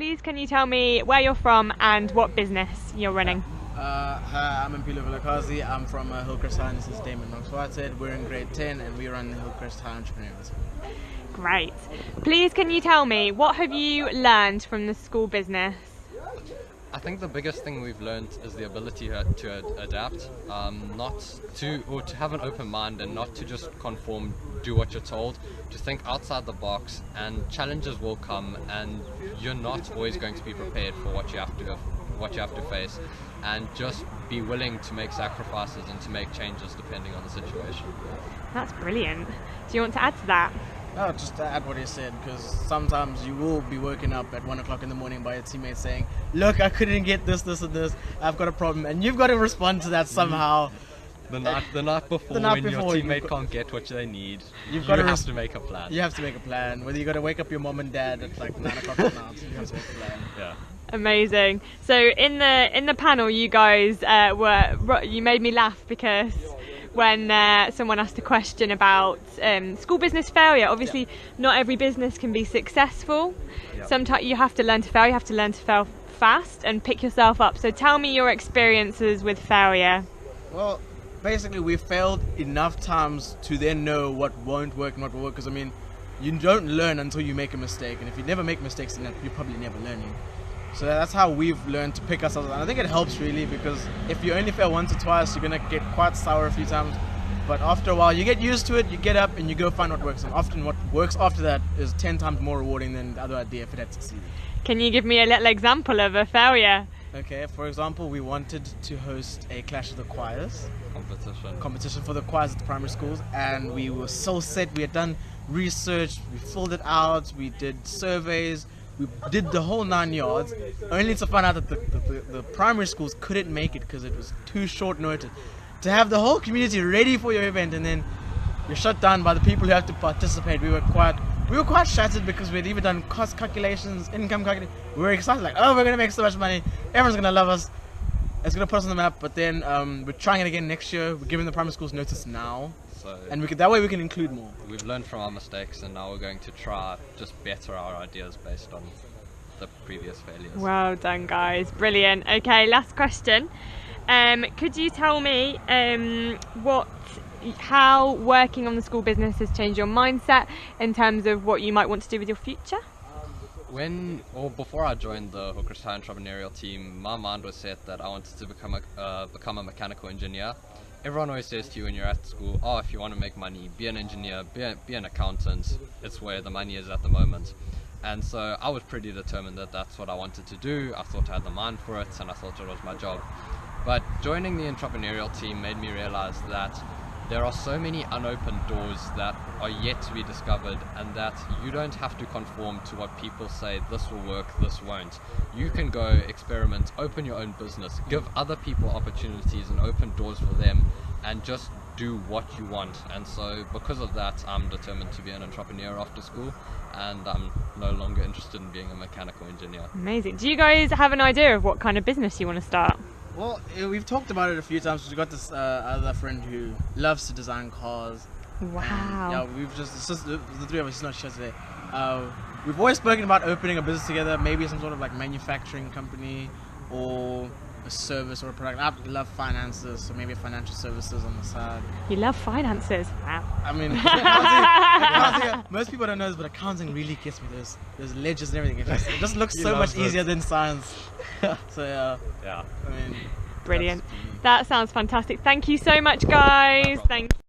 please can you tell me where you're from and what business you're running? Hi, I'm Mpilo. I'm from Hillcrest High, and this is Damon. We're in grade 10 and we run the Hillcrest High Entrepreneurs. Great. Please can you tell me, what have you learned from the school business? I think the biggest thing we've learned is the ability to adapt, to have an open mind and not to just conform, do what you're told, to think outside the box, and challenges will come and you're not always going to be prepared for what you have to face, and just be willing to make sacrifices and to make changes depending on the situation. That's brilliant. Do you want to add to that? Oh, just to add what he said, because sometimes you will be woken up at 1 o'clock in the morning by your teammates saying, look, I couldn't get this, and this, I've got a problem, and you've got to respond to that somehow. The night before, when your teammate can't get what they need, you have to make a plan. You have to make a plan, whether you got to wake up your mom and dad at like 9 o'clock at night, you have to make a plan. Yeah. Amazing. So in the panel, you guys you made me laugh because when someone asked a question about school business failure, obviously not every business can be successful. Sometimes you have to learn to fail. You have to learn to fail fast and pick yourself up. So tell me your experiences with failure. Well, basically we failed enough times to then know what won't work and what will work, because I mean, you don't learn until you make a mistake, and if you never make mistakes, then you're probably never learning. So that's how we've learned to pick ourselves up. And I think it helps really, because if you only fail once or twice, you're going to get quite sour a few times. But after a while, you get used to it, you get up and you go find what works. And often what works after that is 10 times more rewarding than the other idea if it had succeeded. Can you give me a little example of a failure? Okay, for example, we wanted to host a Clash of the Choirs competition for the choirs at the primary schools, and we were so set. We had done research, we filled it out, we did surveys, we did the whole 9 yards, only to find out that the primary schools couldn't make it because it was too short notice. To have the whole community ready for your event and then you're shut down by the people who have to participate, we were quite shattered, because we'd even done cost calculations, income calculations. We were excited, like, oh, we're going to make so much money, everyone's going to love us, it's going to put us on the map. But then we're trying it again next year. We're giving the primary schools notice now, and that way we can include more. We've learned from our mistakes, and now we're going to try just better our ideas based on the previous failures. Well done, guys. Brilliant. Okay, last question. Could you tell me how working on the school business has changed your mindset in terms of what you might want to do with your future? Before I joined the Hillcrest High Entrepreneurial team, my mind was set that I wanted to become a mechanical engineer. Everyone always says to you when you're at school, oh, if you want to make money, be an engineer, be an accountant. It's where the money is at the moment. And so I was pretty determined that that's what I wanted to do. I thought I had the mind for it, and I thought it was my job. But joining the entrepreneurial team made me realize that there are so many unopened doors that are yet to be discovered, and that you don't have to conform to what people say, this will work, this won't. You can go experiment, open your own business, give other people opportunities and open doors for them, and just do what you want. And so because of that, I'm determined to be an entrepreneur after school, and I'm no longer interested in being a mechanical engineer. Amazing. Do you guys have an idea of what kind of business you want to start? Well, we've talked about it a few times. We've got this other friend who loves to design cars. Wow. And, it's just the three of us, not sure today. We've always spoken about opening a business together, maybe some sort of like manufacturing company or a service or a product. I love finances, so maybe financial services on the side. You love finances? Wow. I mean, accounting, most people don't know this, but accounting really gets me. There's ledgers and everything. It just looks so much easier than science. So yeah. I mean, brilliant. That sounds fantastic. Thank you so much, guys. Thank you.